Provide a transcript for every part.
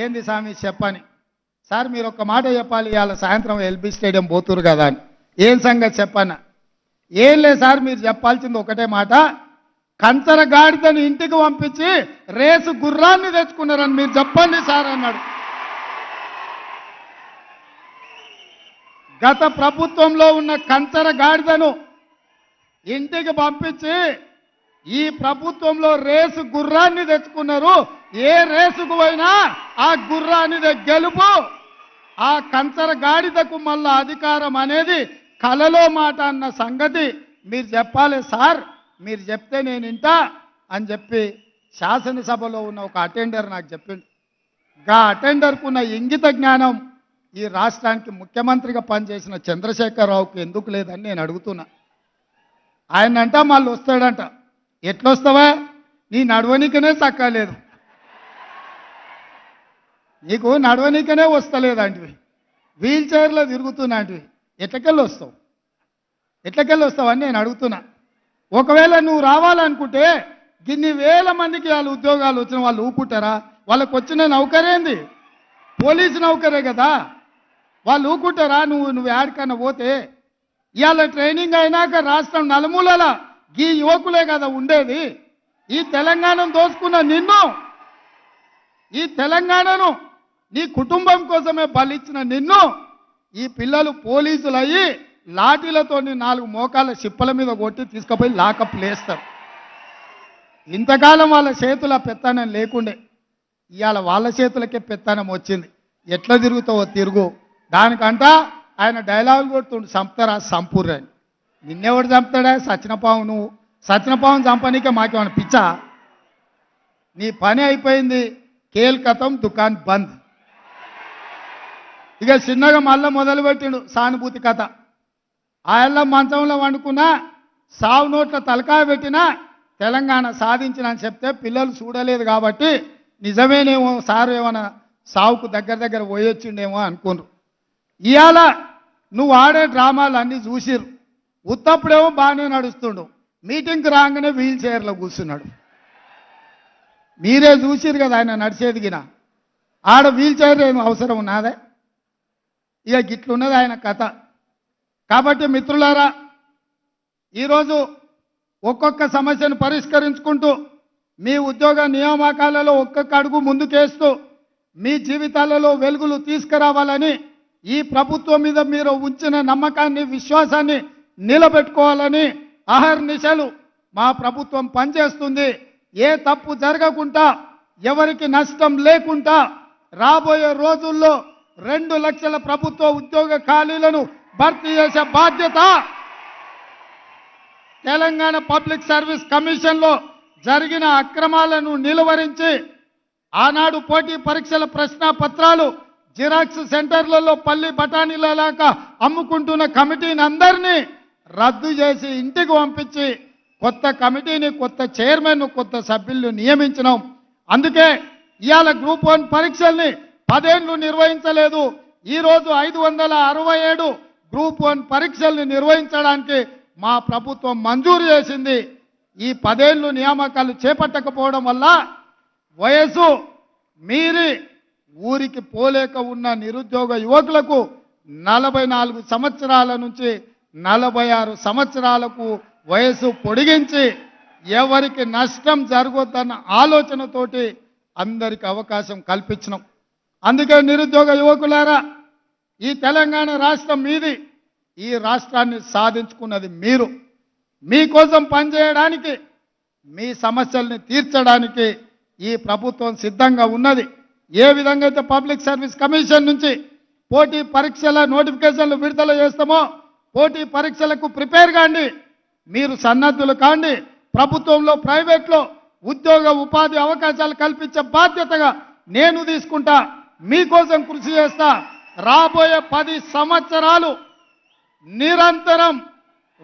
ఏంది స్వామి చెప్పని. సార్ మీరు ఒక్క మాట చెప్పాలి, ఇవాళ సాయంత్రం ఎల్బీ స్టేడియం పోతురు కదా అని. ఏం సంగతి చెప్పన్నా? ఏం లేదు సార్, మీరు చెప్పాల్సింది ఒకటే మాట, కంచర గాడిదని ఇంటికి పంపించి రేసు గుర్రాన్ని తెచ్చుకున్నారని మీరు చెప్పండి సార్ అన్నాడు. గత ప్రభుత్వంలో ఉన్న కంచర గాడిదను ఇంటికి పంపించి ఈ ప్రభుత్వంలో రేసు గుర్రాన్ని తెచ్చుకున్నారు. ఏ రేసుకు పోయినా ఆ గుర్రాన్ని గెలుపు. ఆ కంచర గాడిదకు మళ్ళా అధికారం అనేది కలలో మాట అన్న సంగతి మీరు చెప్పాలి సార్, మీరు చెప్తే నేను వింటా అని చెప్పి శాసనసభలో ఉన్న ఒక అటెండర్ నాకు చెప్పిండు. గా అటెండర్కు ఉన్న ఇంగిత జ్ఞానం ఈ రాష్ట్రానికి ముఖ్యమంత్రిగా పనిచేసిన చంద్రశేఖరరావుకి ఎందుకు లేదని నేను అడుగుతున్నా. ఆయన అంట మళ్ళీ వస్తాడంట. ఎట్లొస్తావా? నీ నడవనికనే చక్కలేదు, నీకు నడవనికనే వస్తలేదంటివి, వీల్ చైర్లో తిరుగుతున్నాంటివి, ఎట్లకెళ్ళి వస్తావు అని నేను అడుగుతున్నా. ఒకవేళ నువ్వు రావాలనుకుంటే గిన్ని వేల మందికి వాళ్ళు ఉద్యోగాలు వచ్చిన వాళ్ళు ఊపుకుంటారా? వాళ్ళకు వచ్చిన నౌకరేంది? పోలీసు నౌకరే కదా, వాళ్ళు ఊకుంటారా? నువ్వు యాడికన్నా పోతే ఇవాళ ట్రైనింగ్ అయినాక రాష్ట్రం నలుమూలల ఈ యువకులే కదా ఉండేది. ఈ తెలంగాణను దోచుకున్న నిన్ను, ఈ తెలంగాణను నీ కుటుంబం కోసమే బలిచ్చిన నిన్ను ఈ పిల్లలు పోలీసులు అయ్యి లాఠీలతో 4 మోకాళ్ళ చిప్పల మీద కొట్టి తీసుకుపోయి లాకప్ లేస్తారు. ఇంతకాలం వాళ్ళ చేతుల పెత్తనం లేకుండే, ఇవాళ వాళ్ళ చేతులకే పెత్తనం వచ్చింది. ఎట్లా తిరుగుతావో తిరుగు. దానికంట ఆయన డైలాగులు కొడుతుండు, చంపుతారా సంపూర్ణని. నిన్నెవడు చంపుతాడా? సచినపావు. నువ్వు సచినపావును చంపనీకే మాకేమైనా పిచ్చా? నీ పని అయిపోయింది, కేల్కతం దుకాన్ బంద్. ఇక చిన్నగా మళ్ళీ మొదలుపెట్టిండు సానుభూతి కథ. ఆయల్ల మంచంలో వండుకున్నా, సావు నోట్ల తలకాయ పెట్టినా తెలంగాణ సాధించిన అని చెప్తే పిల్లలు చూడలేదు కాబట్టి నిజమేనేమో సారు ఏమైనా సావుకు దగ్గర పోయొచ్చిండేమో అనుకున్నారు. ఇవాళ నువ్వు ఆడే డ్రామాలు అన్నీ చూసిరు. ఉత్తప్పుడేమో బాగానే నడుస్తుండు, మీటింగ్కి రాగానే వీల్ చైర్లో కూర్చున్నాడు. మీరే చూసిరు కదా ఆయన నడిచేదిగిన. ఆడ వీల్ చైర్ ఏమో అవసరం ఉన్నదే? ఇక గిట్లున్నది ఆయన కథ. కాబట్టి మిత్రులారా, ఈరోజు ఒక్కొక్క సమస్యను పరిష్కరించుకుంటూ మీ ఉద్యోగ నియామకాలలో ఒక్కొక్క అడుగు ముందుకేస్తూ మీ జీవితాలలో వెలుగులు తీసుకురావాలని, ఈ ప్రభుత్వం మీద మీరు ఉంచిన నమ్మకాన్ని, విశ్వాసాన్ని నిలబెట్టుకోవాలని అహర్నిశలు మా ప్రభుత్వం పనిచేస్తుంది. ఏ తప్పు జరగకుండా, ఎవరికి నష్టం లేకుండా రాబోయే రోజుల్లో 2 లక్షల ప్రభుత్వ ఉద్యోగ ఖాళీలను భర్తీ చేసే బాధ్యత తెలంగాణ పబ్లిక్ సర్వీస్ కమిషన్లో జరిగిన అక్రమాలను నిలువరించి ఆనాడు పోటీ పరీక్షల ప్రశ్నాపత్రాలు జిరాక్స్ సెంటర్లలో పల్లి బఠానీలలాగా అమ్ముకుంటున్న కమిటీని అందరినీ రద్దు చేసి ఇంటికి పంపించి కొత్త కమిటీని, కొత్త చైర్మన్, కొత్త సభ్యులను నియమించినాం. అందుకే ఇవాళ గ్రూప్ 1 పరీక్షల్ని 10 ఏళ్ళు నిర్వహించలేదు. ఈరోజు 567 గ్రూప్ 1 పరీక్షల్ని నిర్వహించడానికి మా ప్రభుత్వం మంజూరు చేసింది. ఈ 10 ఏళ్ళు నియామకాలు చేపట్టకపోవడం వల్ల వయసు మీరి ఊరికి పోలేక ఉన్న నిరుద్యోగ యువకులకు 44 సంవత్సరాల నుంచి 46 సంవత్సరాలకు వయసు పొడిగించి ఎవరికి నష్టం జరగొద్దన్న ఆలోచనతోటి అందరికి అవకాశం కల్పించినాం. అందుకే నిరుద్యోగ యువకులారా, ఈ తెలంగాణ రాష్ట్రం మీది, ఈ రాష్ట్రాన్ని సాధించుకున్నది మీరు. మీకోసం పనిచేయడానికి, మీ సమస్యల్ని తీర్చడానికి ఈ ప్రభుత్వం సిద్ధంగా ఉన్నది. ఏ విధంగా అయితే పబ్లిక్ సర్వీస్ కమిషన్ నుంచి పోటీ పరీక్షల నోటిఫికేషన్లు విడుదల చేస్తామో, పోటీ పరీక్షలకు ప్రిపేర్ కాండి, మీరు సన్నద్ధులు కాండి. ప్రభుత్వంలో, ప్రైవేట్లో ఉద్యోగ ఉపాధి అవకాశాలు కల్పించే బాధ్యతగా నేను తీసుకుంటా, మీకోసం కృషి చేస్తా. రాబోయే 10 సంవత్సరాలు నిరంతరం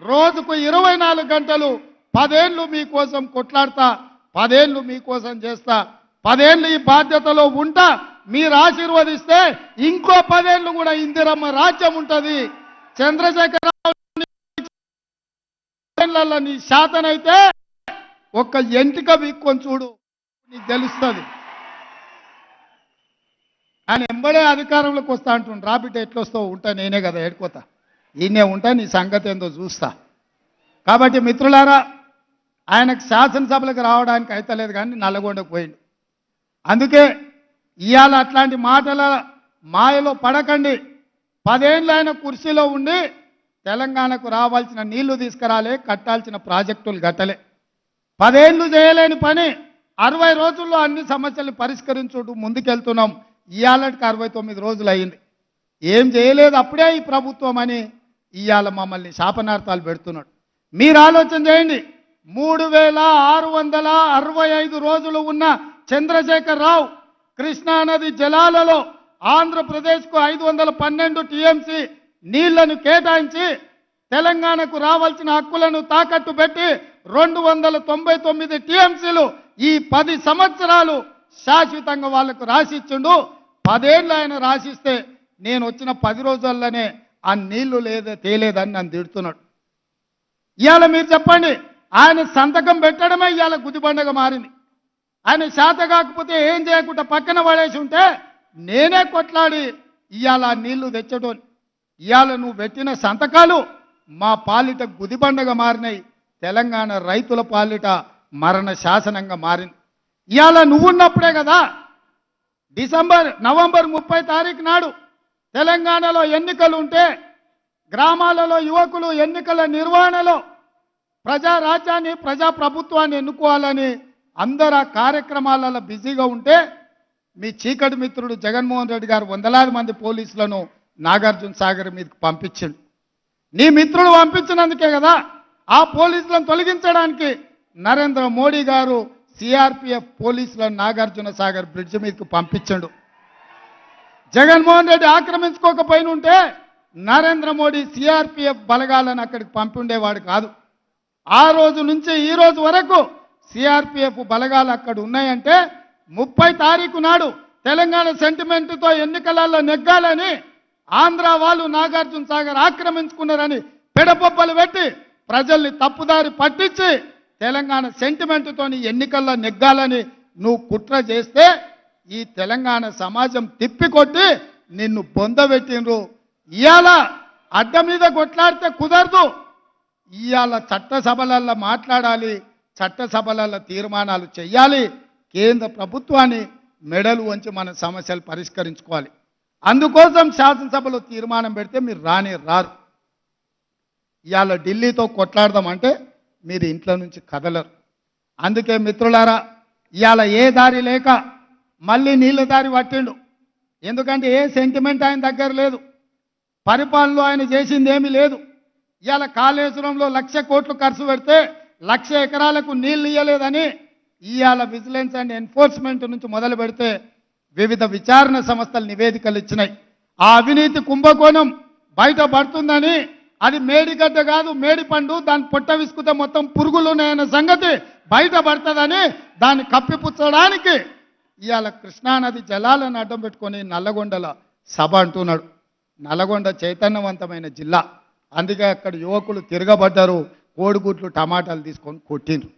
రోజుకు 24 గంటలు 10 ఏళ్ళు మీకోసం కొట్లాడతా, 10 ఏళ్ళు మీకోసం చేస్తా. 10 ఏళ్ళు ఈ బాధ్యతలో ఉంటా. మీరు ఆశీర్వదిస్తే ఇంకో 10 ఏళ్ళు కూడా ఇందిరమ్మ రాజ్యం ఉంటుంది. చంద్రశేఖరరావు నీ శాతనైతే ఒక్క ఎంటిక వీక్కొని చూడు, నీకు తెలుస్తుంది. ఆయన ఎంబడే అధికారంలోకి వస్తా అంటుండు. రాబిడ్డ ఎట్లొస్తావు, ఉంటా నేనే కదా ఏడుకోతా, ఈయనే ఉంటా, నీ సంగతి ఏందో చూస్తా. కాబట్టి మిత్రులారా, ఆయనకు శాసనసభలకు రావడానికి అయితలేదు, కానీ నల్లగొండకు పోయిండు. అందుకే ఇవాళ అట్లాంటి మాటల మాయలో పడకండి. 10 ఏళ్ళు ఆయన కుర్చీలో ఉండి తెలంగాణకు రావాల్సిన నీళ్లు తీసుకురాలే, కట్టాల్సిన ప్రాజెక్టులు కట్టలే. 10 ఏళ్ళు చేయలేని పని 60 రోజుల్లో అన్ని సమస్యలు పరిష్కరించుకుంటూ ముందుకెళ్తున్నాం. ఇవాళకి 69 రోజులు అయింది, ఏం చేయలేదు అప్పుడే ఈ ప్రభుత్వం అని ఇవాళ మమ్మల్ని శాపనార్థాలు పెడుతున్నాడు. మీరు ఆలోచన చేయండి. 3665 రోజులు ఉన్న చంద్రశేఖర్ రావు కృష్ణానది జలాలలో ఆంధ్రప్రదేశ్కు 512 టీఎంసీ నీళ్లను కేటాయించి తెలంగాణకు రావాల్సిన హక్కులను తాకట్టు పెట్టి 299 టీఎంసీలు ఈ 10 సంవత్సరాలు శాశ్వతంగా వాళ్లకు రాసిచ్చిండు. 10 ఏళ్ళు ఆయన రాసిస్తే నేను వచ్చిన 10 రోజుల్లోనే ఆ నీళ్లు తేలేదని నన్ను తిడుతున్నాడు. ఇవాళ మీరు చెప్పండి, ఆయన సంతకం పెట్టడమే ఇవాళ గుదిబండగా మారింది. ఆయన శాత కాకపోతే ఏం చేయకుండా పక్కన పడేసి ఉంటే నేనే కొట్లాడి ఇవాళ నీళ్లు తెచ్చడం. ఇవాళ నువ్వు పెట్టిన సంతకాలు మా పాలిట గుదిబండగా మారినాయి, తెలంగాణ రైతుల పాలిట మరణ శాసనంగా మారింది. ఇవాళ నువ్వున్నప్పుడే కదా నవంబర్ 30 తారీఖు నాడు తెలంగాణలో ఎన్నికలు ఉంటే గ్రామాలలో యువకులు ఎన్నికల నిర్వహణలో ప్రజారాజ్యాన్ని ప్రజాప్రభుత్వాన్ని ఎన్నుకోవాలని అందరు ఆ కార్యక్రమాలలో బిజీగా ఉంటే మీ చీకటి మిత్రుడు జగన్మోహన్ రెడ్డి గారు వందలాది మంది పోలీసులను నాగార్జున సాగర్ మీదకి పంపించిండు. నీ మిత్రుడు పంపించినందుకే కదా ఆ పోలీసులను తొలగించడానికి నరేంద్ర మోడీ గారు సిఆర్పిఎఫ్ పోలీసులను నాగార్జున సాగర్ బ్రిడ్జ్ మీదకి పంపించండు. జగన్మోహన్ రెడ్డి ఆక్రమించుకోకపోయినుంటే నరేంద్ర మోడీ సిఆర్పిఎఫ్ బలగాలను అక్కడికి పంపిండేవాడు కాదు. ఆ రోజు నుంచి ఈ రోజు వరకు సిఆర్పిఎఫ్ బలగాలు అక్కడ ఉన్నాయంటే 30 తారీఖు నాడు తెలంగాణ సెంటిమెంట్తో ఎన్నికలలో నెగ్గాలని ఆంధ్ర వాళ్ళు నాగార్జున సాగర్ ఆక్రమించుకున్నారని పెడపొబ్బలు పెట్టి ప్రజల్ని తప్పుదారి పట్టించి తెలంగాణ సెంటిమెంట్తోని ఎన్నికల్లో నెగ్గాలని నువ్వు కుట్ర చేస్తే ఈ తెలంగాణ సమాజం తిప్పికొట్టి నిన్ను పొందబెట్టినరు. ఇవాళ అడ్డ మీద కొట్లాడితే కుదరదు. ఇవాళ చట్టసభలలో మాట్లాడాలి, చట్టసభలలో తీర్మానాలు చేయాలి, కేంద్ర ప్రభుత్వాన్ని మెడలు వంచి మన సమస్యలు పరిష్కరించుకోవాలి. అందుకోసం శాసనసభలో తీర్మానం పెడితే మీరు రారు. ఇవాళ ఢిల్లీతో కొట్లాడదామంటే మీరు ఇంట్లో నుంచి కదలరు. అందుకే మిత్రులారా, ఇవాళ ఏ దారి లేక మళ్ళీ నీళ్ళ దారి పట్టిండు. ఎందుకంటే ఏ సెంటిమెంట్ ఆయన దగ్గర లేదు, పరిపాలనలో ఆయన చేసింది ఏమీ లేదు. ఇవాళ కాళేశ్వరంలో 1,00,000 కోట్లు ఖర్చు పెడితే 1,00,000 ఎకరాలకు నీళ్లు ఇవ్వలేదని ఇవాళ విజిలెన్స్ అండ్ ఎన్ఫోర్స్మెంట్ నుంచి మొదలు పెడితే వివిధ విచారణ సంస్థలు నివేదికలు ఇచ్చినాయి. ఆ అవినీతి కుంభకోణం బయటపడుతుందని, అది మేడిగడ్డ కాదు మేడిపండు, దాన్ని పొట్ట విసుకుతే మొత్తం పురుగులు ఉన్నాయన్న సంగతి బయటపడుతుందని దాన్ని కప్పిపుచ్చడానికి ఇవాళ కృష్ణానది జలాలను అడ్డం పెట్టుకొని నల్లగొండల సభ అంటున్నాడు. నల్లగొండ చైతన్యవంతమైన జిల్లా, అందుకే అక్కడ యువకులు తిరగబడ్డారు, కోడిగుడ్లు టమాటాలు తీసుకొని కొట్టిండ్రు.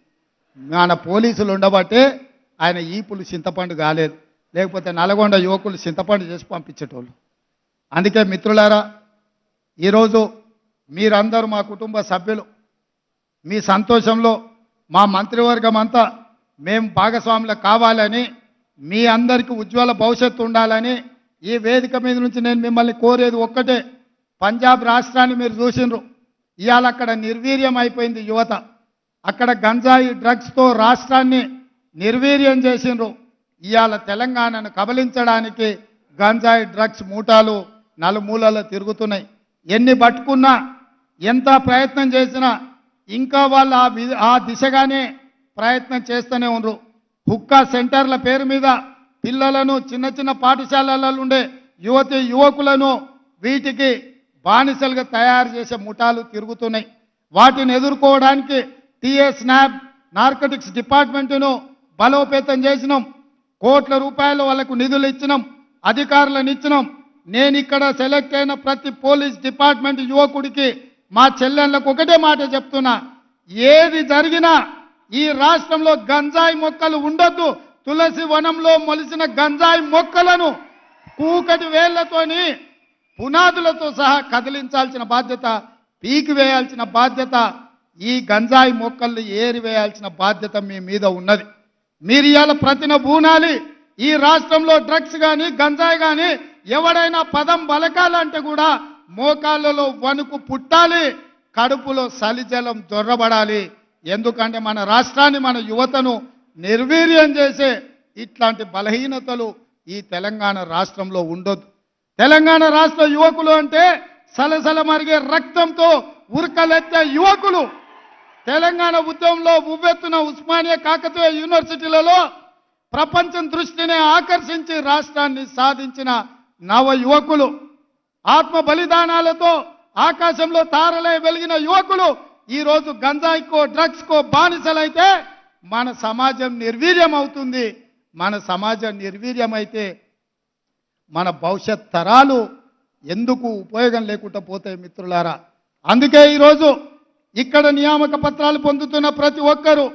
మన పోలీసులు ఉండబట్టే ఆయన ఈపులు చింతపండు కాలేదు, లేకపోతే నల్గొండ యువకులు చింతపండు చేసి పంపించేటోళ్ళు. అందుకే మిత్రులారా, ఈరోజు మీరందరూ మా కుటుంబ సభ్యులు, మీ సంతోషంలో మా మంత్రివర్గం అంతా మేము భాగస్వాములు కావాలని, మీ అందరికీ ఉజ్వల భవిష్యత్తు ఉండాలని ఈ వేదిక మీద నుంచి నేను మిమ్మల్ని కోరేది ఒక్కటే. పంజాబ్ రాష్ట్రాన్ని మీరు చూసినారు, ఇవాళ అక్కడ నిర్వీర్యం అయిపోయింది యువత. అక్కడ గంజాయి డ్రగ్స్తో రాష్ట్రాన్ని నిర్వీర్యం చేసినారు. ఇవాళ తెలంగాణను కబలించడానికి గంజాయి డ్రగ్స్ మూటాలు నలుమూలలో తిరుగుతున్నాయి. ఎన్ని పట్టుకున్నా, ఎంత ప్రయత్నం చేసినా ఇంకా వాళ్ళు ఆ దిశగానే ప్రయత్నం చేస్తూనే ఉన్నారు. హుక్కా సెంటర్ల పేరు మీద పిల్లలను చిన్న చిన్న పాఠశాలలలో ఉండే యువకులను వీటికి బానిసలుగా తయారు చేసే ముఠాలు తిరుగుతున్నాయి. వాటిని ఎదుర్కోవడానికి టీఎస్నాబ్ నార్కోటిక్స్ డిపార్ట్మెంటును బలోపేతం చేసినాం. కోట్ల రూపాయలు వాళ్ళకు నిధులు ఇచ్చినాం, అధికారులను ఇచ్చినాం. నేను ఇక్కడ సెలెక్ట్ అయిన ప్రతి పోలీస్ డిపార్ట్మెంట్ యువకుడికి, మా చెల్లెళ్ళకు ఒకటే మాట చెప్తున్నా, ఏది జరిగినా ఈ రాష్ట్రంలో గంజాయి మొక్కలు ఉండొద్దు. తులసి వనంలో మొలిసిన గంజాయి మొక్కలను కూకటి వేళ్లతోని పునాదులతో సహా కదిలించాల్సిన బాధ్యత, పీకి వేయాల్సిన బాధ్యత, ఈ గంజాయి మొక్కల్ని ఏరివేయాల్సిన బాధ్యత మీ మీద ఉన్నది. మీరు ఇవాళ ప్రతిన బూనాలి. ఈ రాష్ట్రంలో డ్రగ్స్ కానీ గంజాయి కానీ ఎవడైనా పదం బలకాలంటే కూడా మోకాళ్ళలో వణుకు పుట్టాలి, కడుపులో సలిజలం దొర్రబడాలి. ఎందుకంటే మన రాష్ట్రాన్ని, మన యువతను నిర్వీర్యం చేసే ఇట్లాంటి బలహీనతలు ఈ తెలంగాణ రాష్ట్రంలో ఉండొద్దు. తెలంగాణ రాష్ట్ర యువకులు అంటే సలసల మరిగే రక్తంతో ఉరకలెత్తే యువకులు. తెలంగాణ ఉద్యమంలో ఉవ్వెత్తున ఉస్మానియా కాకతీయ యూనివర్సిటీలలో ప్రపంచం దృష్టిని ఆకర్షించి రాష్ట్రాన్ని సాధించిన నవ యువకులు, ఆత్మ బలిదానాలతో ఆకాశంలో తారలై వెలిగిన యువకులు ఈరోజు గంజాయికో డ్రగ్స్కో బానిసలైతే మన సమాజం నిర్వీర్యం అవుతుంది. మన సమాజం నిర్వీర్యమైతే మన భవిష్యత్ తరాలు ఎందుకు ఉపయోగం లేకుండా పోతాయి మిత్రులారా. అందుకే ఈరోజు ఇక్కడ నియామక పత్రాలు పొందుతున్న ప్రతి ఒక్కరూ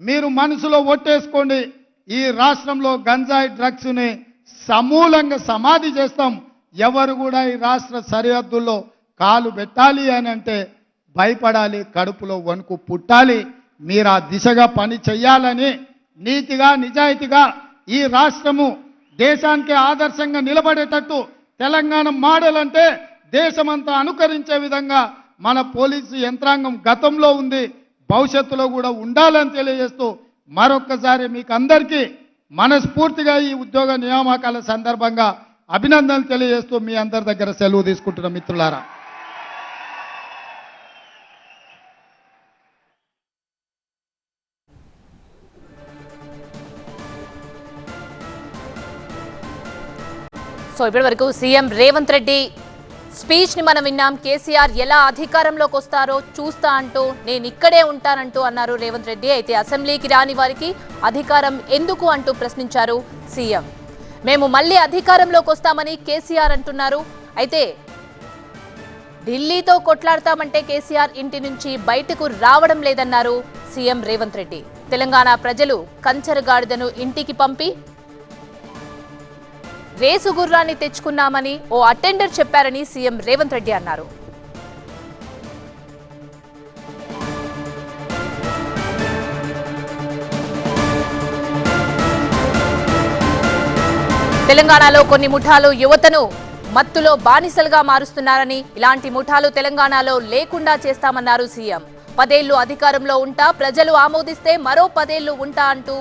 మీరు మనసులో ఒట్టేసుకోండి, ఈ రాష్ట్రంలో గంజాయి డ్రగ్స్ని సమూలంగా సమాధి చేస్తాం. ఎవరు కూడా ఈ రాష్ట్ర సరిహద్దుల్లో కాలు పెట్టాలి అని అంటే భయపడాలి, కడుపులో వణుకు పుట్టాలి. మీరు ఆ దిశగా పని చేయాలని నీతిగా నిజాయితీగా ఈ రాష్ట్రము దేశానికి ఆదర్శంగా నిలబడేటట్టు తెలంగాణ మోడల్ అంటే దేశమంతా అనుకరించే విధంగా మన పోలీసు యంత్రాంగం గతంలో ఉంది, భవిష్యత్తులో కూడా ఉండాలని తెలియజేస్తూ మరొక్కసారి మీకు అందరికీ మనస్ఫూర్తిగా ఈ ఉద్యోగ నియామకాల సందర్భంగా అభినందనలు తెలియజేస్తూ మీ అందరి దగ్గర సెలవు తీసుకుంటున్న మిత్రులారా. సో ఇప్పటి వరకు సీఎం రేవంత్ రెడ్డి స్పీచ్ ని మనం విన్నాం. కేసీఆర్ ఎలా అధికారంలోకి వస్తారో చూస్తా అంటూ నేను ఇక్కడే ఉంటానంటూ అన్నారు రేవంత్ రెడ్డి. అయితే అసెంబ్లీకి రాని వారికి అధికారం ఎందుకు అంటూ ప్రశ్నించారు సీఎం. మేము మళ్ళీ అధికారంలోకి వస్తామని కేసీఆర్ అంటున్నారు. అయితే ఢిల్లీతో కొట్లాడతామంటే కేసీఆర్ ఇంటి నుంచి బయటకు రావడం లేదన్నారు సీఎం రేవంత్ రెడ్డి. తెలంగాణ ప్రజలు కంచరగాడిదను ఇంటికి పంపి రేసు గుర్రాన్ని తెచ్చుకున్నామని ఓ అటెండర్ చెప్పారని సీఎం రేవంత్ రెడ్డి అన్నారు. తెలంగాణలో కొన్ని ముఠాలు యువతను మత్తులో బానిసలుగా మారుస్తున్నారని, ఇలాంటి ముఠాలు తెలంగాణలో లేకుండా చేస్తామన్నారు సీఎం. 10 ఏళ్లు అధికారంలో ఉంటా, ప్రజలు ఆమోదిస్తే మరో 10 ఏళ్లు ఉంటా అంటూ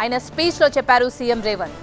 ఆయన స్పీచ్ లో చెప్పారు సీఎం రేవంత్.